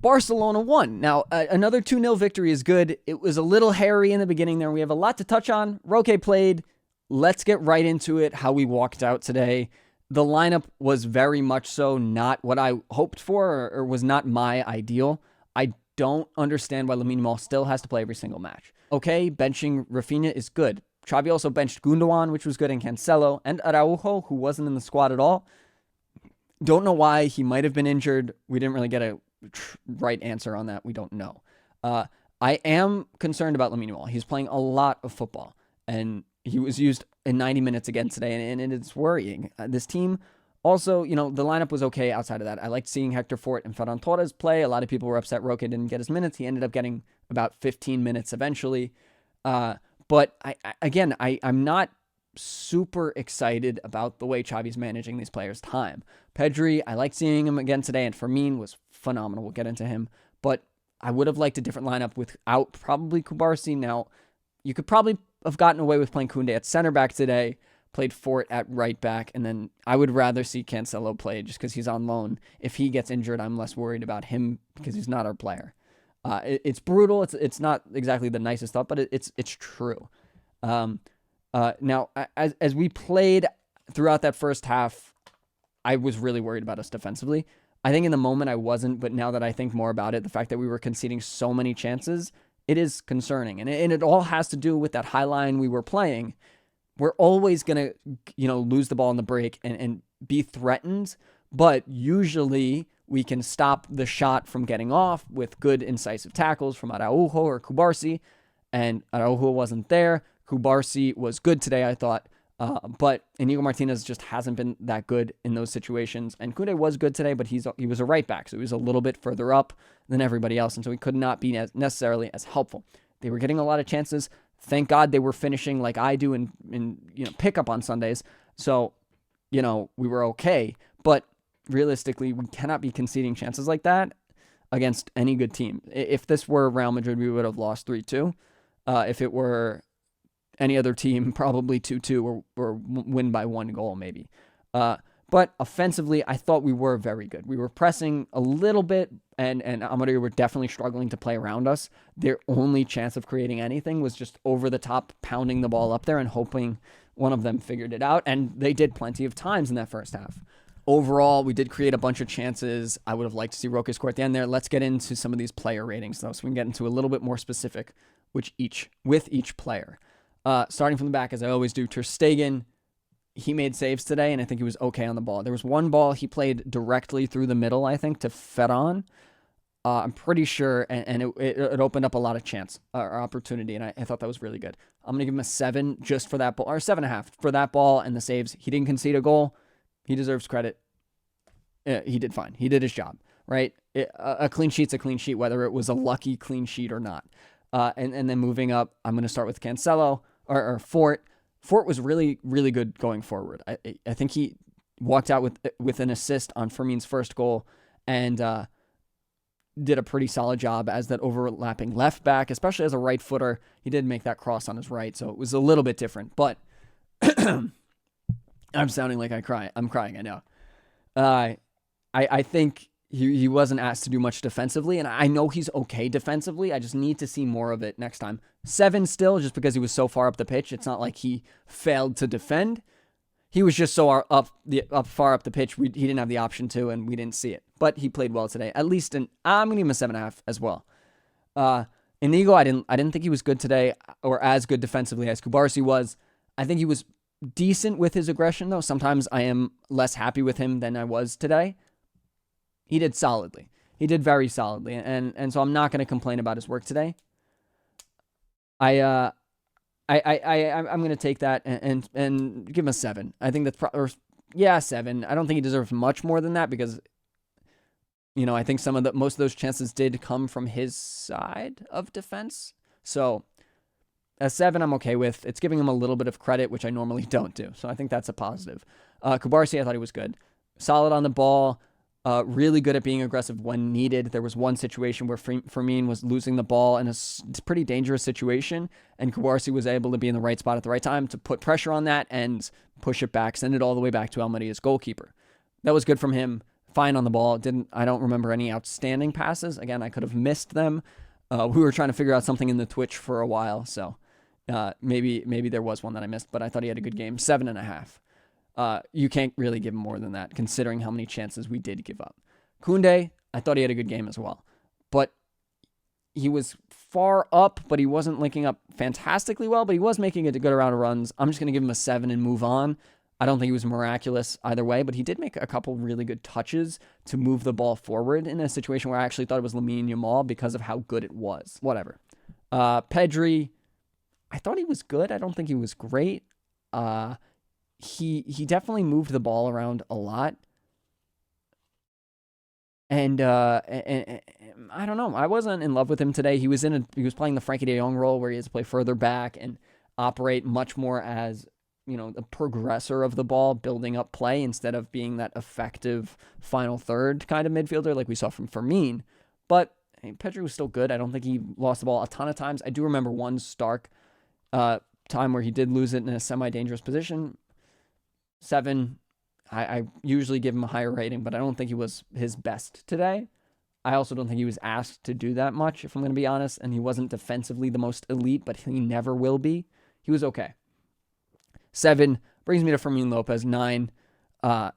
Barcelona won. Now, another 2-0 victory is good. It was a little hairy in the beginning there. We have a lot to touch on. Roque played. Let's get right into it, how we walked out today. The lineup was very much so not what I hoped for, or was not my ideal. I don't understand why Lamine Yamal still has to play every single match. Okay, benching Rafinha is good. Xavi also benched Gundogan, which was good, and Cancelo, and Araujo, who wasn't in the squad at all. Don't know why. He might have been injured. We didn't really get a right answer on that. We don't know. I am concerned about Lamine Yamal. He's playing a lot of football, and he was used in 90 minutes again today, and it's worrying. This team also, the lineup was okay outside of that. I liked seeing Hector Fort and Ferran Torres play. A lot of people were upset Roque didn't get his minutes. He ended up getting about 15 minutes eventually. But I'm not super excited about the way Xavi's managing these players' time. Pedri, I like seeing him again today, and Fermin was phenomenal. We'll get into him. But I would have liked a different lineup without probably Kubarsi. Now, you could probably have gotten away with playing Koundé at center back today, played Fort at right back, and then I would rather see Cancelo play just because he's on loan. If he gets injured, I'm less worried about him because he's not our player. It's brutal. It's not exactly the nicest thought, but it's true. Now, as we played throughout that first half, I was really worried about us defensively. I think in the moment I wasn't, but now that I think more about it, the fact that we were conceding so many chances, it is concerning. And it all has to do with that high line we were playing. We're always going to, lose the ball in the break and be threatened, but usually we can stop the shot from getting off with good incisive tackles from Araujo or Kubarsi, and Araujo wasn't there. Kubarsi was good today, I thought, but Inigo Martinez just hasn't been that good in those situations. And Koundé was good today, but he was a right back, so he was a little bit further up than everybody else, and so he could not be necessarily as helpful. They were getting a lot of chances. Thank God they were finishing like I do in pickup on Sundays, so we were okay. But realistically, we cannot be conceding chances like that against any good team. If this were Real Madrid, we would have lost 3-2. If it were any other team, probably 2-2 or win by 1 goal maybe. But offensively, I thought we were very good. We were pressing a little bit, and Almeria were definitely struggling to play around us. Their only chance of creating anything was just over the top, pounding the ball up there and hoping one of them figured it out, and they did plenty of times in that first half. Overall, we did create a bunch of chances. I would have liked to see Roque score at the end there. Let's get into some of these player ratings, though, so we can get into a little bit more specific with each player. Starting from the back, as I always do, Ter Stegen, he made saves today, and I think he was okay on the ball. There was one ball he played directly through the middle, I think, to Ferran. I'm pretty sure, and it opened up a lot of chance or opportunity, and I thought that was really good. I'm going to give him a 7 just for that ball, or 7.5 for that ball and the saves. He didn't concede a goal. He deserves credit. He did fine. He did his job, right? A clean sheet's a clean sheet, whether it was a lucky clean sheet or not. And then moving up, I'm going to start with Cancelo or Fort. Fort was really, really good going forward. I think he walked out with an assist on Fermin's first goal and did a pretty solid job as that overlapping left back, especially as a right footer. He did make that cross on his right, so it was a little bit different. But I'm sounding like I'm crying, I know. I think he wasn't asked to do much defensively, and I know he's okay defensively. I just need to see more of it next time. 7 still, just because he was so far up the pitch. It's not like he failed to defend. He was just so far up the pitch, he didn't have the option to, and we didn't see it. But he played well today. At least I'm going to give him a 7.5 as well. Inigo, I didn't think he was good today, or as good defensively as Kubarsi was. I think he was decent with his aggression, though. Sometimes I am less happy with him than I was today. He did solidly. He did very solidly, and so I'm not going to complain about his work today. I'm going to take that and give him a 7. I think that's 7. I don't think he deserves much more than that because, I think most of those chances did come from his side of defense. So a 7 I'm okay with. It's giving him a little bit of credit, which I normally don't do. So I think that's a positive. Kubarsi, I thought he was good. Solid on the ball. Really good at being aggressive when needed. There was one situation where Fermin was losing the ball in a pretty dangerous situation, and Kubarsi was able to be in the right spot at the right time to put pressure on that and push it back, send it all the way back to Almeria's goalkeeper. That was good from him. fine on the ball. I don't remember any outstanding passes. Again, I could have missed them. We were trying to figure out something in the Twitch for a while, so maybe there was one that I missed, but I thought he had a good game. 7.5. You can't really give him more than that, considering how many chances we did give up. Koundé, I thought he had a good game as well, but he was far up, but he wasn't linking up fantastically well, but he was making a good amount of runs. I'm just going to give him a 7 and move on. I don't think he was miraculous either way, but he did make a couple really good touches to move the ball forward in a situation where I actually thought it was Lamine Yamal because of how good it was. Whatever. Pedri, I thought he was good. I don't think he was great. He definitely moved the ball around a lot. And I don't know. I wasn't in love with him today. He was playing the Frankie de Jong role where he has to play further back and operate much more as, the progressor of the ball, building up play instead of being that effective final third kind of midfielder like we saw from Fermin. But Pedri was still good. I don't think he lost the ball a ton of times. I do remember one stark time where he did lose it in a semi-dangerous position. 7. I usually give him a higher rating, but I don't think he was his best today. I also don't think he was asked to do that much, if I'm going to be honest, and he wasn't defensively the most elite, but he never will be. He was okay. 7 brings me to Fermin Lopez. 9. I'm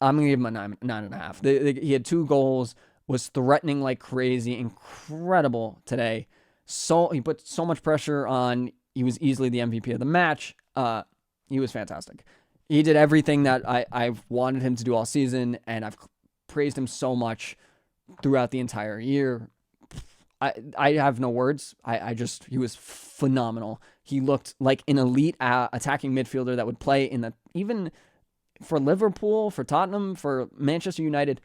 going to give him a 9.5. He had 2 goals, was threatening like crazy, incredible today. So he put so much pressure on. He was easily the MVP of the match. He was fantastic. He did everything that I've wanted him to do all season, and I've praised him so much throughout the entire year. I have no words. He was phenomenal. He looked like an elite attacking midfielder that would play even for Liverpool, for Tottenham, for Manchester United.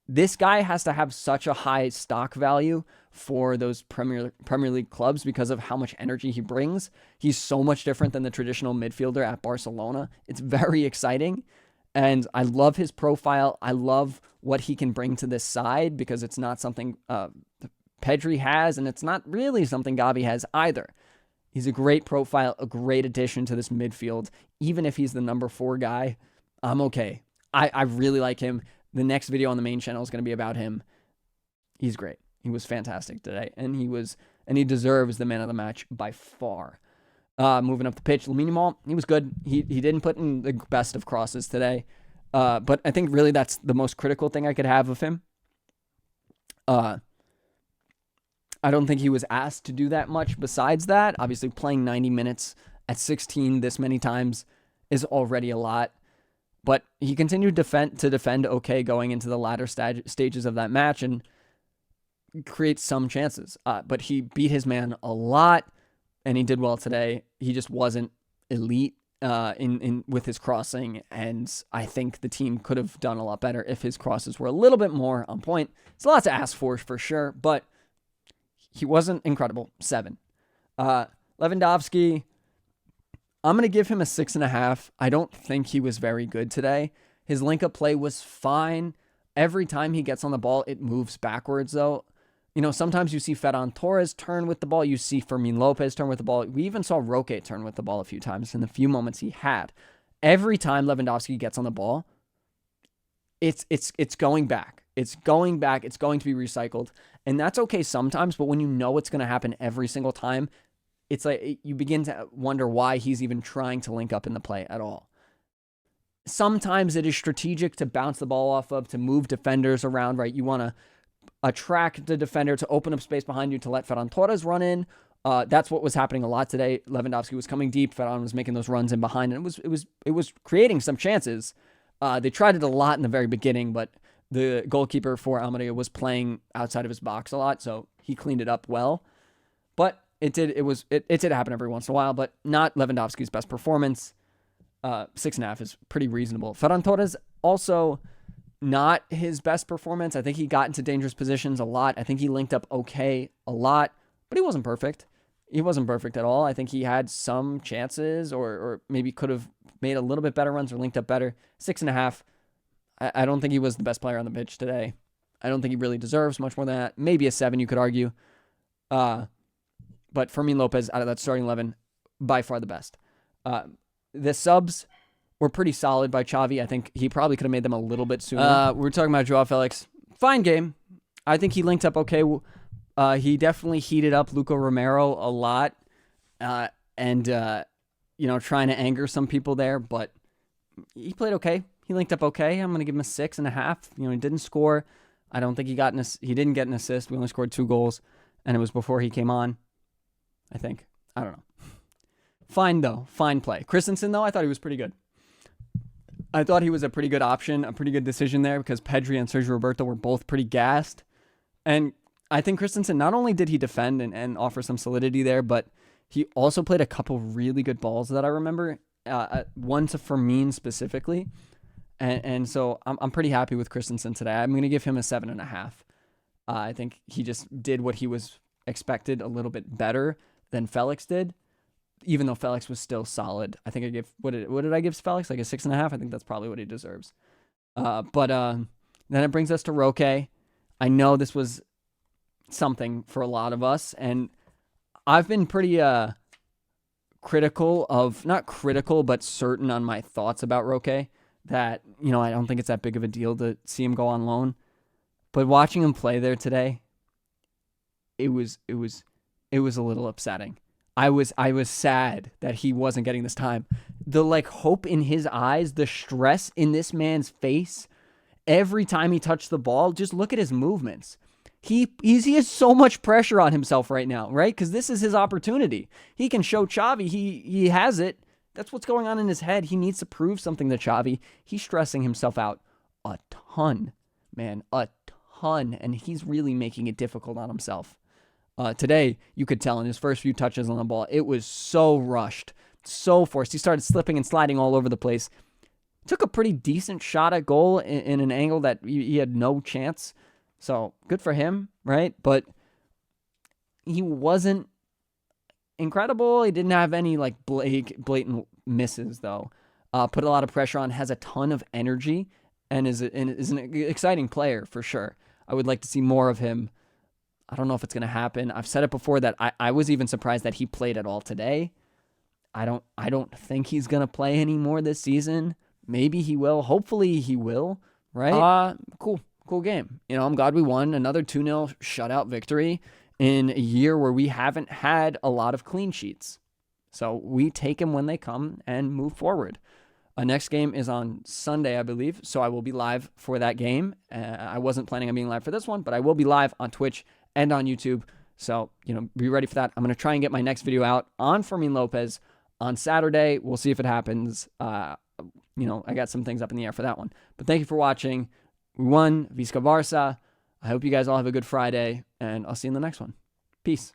This guy has to have such a high stock value for those Premier League clubs because of how much energy he brings. He's so much different than the traditional midfielder at Barcelona. It's very exciting, and I love his profile. I love what he can bring to this side because it's not something Pedri has, and it's not really something Gavi has either. He's a great profile, a great addition to this midfield. Even if he's the number 4 guy, I'm okay. I really like him. The next video on the main channel is going to be about him. He's great. He was fantastic today, and he deserves the man of the match by far. Moving up the pitch, Lamine Yamal, he was good. He didn't put in the best of crosses today, but I think really that's the most critical thing I could have of him. I don't think he was asked to do that much besides that. Obviously, playing 90 minutes at 16 this many times is already a lot. But he continued to defend okay going into the latter stages of that match and create some chances. But he beat his man a lot, and he did well today. He just wasn't elite with his crossing, and I think the team could have done a lot better if his crosses were a little bit more on point. It's a lot to ask for sure, but he wasn't incredible. 7. Lewandowski, I'm going to give him a 6.5. I don't think he was very good today. His link-up play was fine. Every time he gets on the ball, it moves backwards, though. Sometimes you see Ferran Torres turn with the ball. You see Fermin Lopez turn with the ball. We even saw Roque turn with the ball a few times in the few moments he had. Every time Lewandowski gets on the ball, it's going back. It's going back. It's going to be recycled. And that's okay sometimes, but when you know it's going to happen every single time, it's like you begin to wonder why he's even trying to link up in the play at all. Sometimes it is strategic to bounce the ball off of, to move defenders around, right? You want to attract the defender to open up space behind you to let Ferran Torres run in. That's what was happening a lot today. Lewandowski was coming deep. Ferran was making those runs in behind, and it was creating some chances. They tried it a lot in the very beginning, but the goalkeeper for Almeria was playing outside of his box a lot, so he cleaned it up well. But it did happen every once in a while, but not Lewandowski's best performance. 6.5 is pretty reasonable. Ferran Torres also not his best performance. I think he got into dangerous positions a lot. I think he linked up okay a lot, but he wasn't perfect. He wasn't perfect at all. I think he had some chances or maybe could have made a little bit better runs or linked up better. 6.5. I don't think he was the best player on the pitch today. I don't think he really deserves much more than that. Maybe a 7, you could argue. But Fermin Lopez, out of that starting 11, by far the best. The subs were pretty solid by Xavi. I think he probably could have made them a little bit sooner. We're talking about Joao Felix. Fine game. I think he linked up okay. He definitely heated up Luco Romero a lot, and trying to anger some people there, but he played okay. He linked up okay. I'm going to give him a 6.5. He didn't score. I don't think he didn't get an assist. We only scored 2 goals, and it was before he came on, I think. I don't know. Fine, though. Fine play. Christensen, though, I thought he was pretty good. I thought he was a pretty good option, a pretty good decision there, because Pedri and Sergio Roberto were both pretty gassed. And I think Christensen, not only did he defend and offer some solidity there, but he also played a couple really good balls that I remember, one to Fermin specifically. And so I'm pretty happy with Christensen today. I'm going to give him a 7.5. I think he just did what he was expected a little bit better than Felix did, even though Felix was still solid. I think I gave, what did I give Felix? Like a 6.5? I think that's probably what he deserves. But then it brings us to Roque. I know this was something for a lot of us, and I've been pretty critical of, not critical, but certain on my thoughts about Roque, that, I don't think it's that big of a deal to see him go on loan. But watching him play there today, it was a little upsetting. I was sad that he wasn't getting this time. The hope in his eyes, the stress in this man's face, every time he touched the ball, just look at his movements. He has so much pressure on himself right now, right? Because this is his opportunity. He can show Xavi he has it. That's what's going on in his head. He needs to prove something to Xavi. He's stressing himself out a ton, man, a ton, and he's really making it difficult on himself. Today, you could tell in his first few touches on the ball, it was so rushed, so forced. He started slipping and sliding all over the place. Took a pretty decent shot at goal in an angle that he had no chance. So, good for him, right? But he wasn't incredible. He didn't have any blatant misses, though. Put a lot of pressure on, has a ton of energy, and is an exciting player for sure. I would like to see more of him. I don't know if it's going to happen. I've said it before that I was even surprised that he played at all today. I don't think he's going to play anymore this season. Maybe he will. Hopefully he will, right? Cool game. I'm glad we won another 2-0 shutout victory in a year where we haven't had a lot of clean sheets. So we take them when they come and move forward. Next game is on Sunday, I believe, so I will be live for that game. I wasn't planning on being live for this one, but I will be live on Twitch and on YouTube. So, be ready for that. I'm going to try and get my next video out on Fermin Lopez on Saturday. We'll see if it happens. I got some things up in the air for that one. But thank you for watching. We won. Visca Barça. I hope you guys all have a good Friday, and I'll see you in the next one. Peace.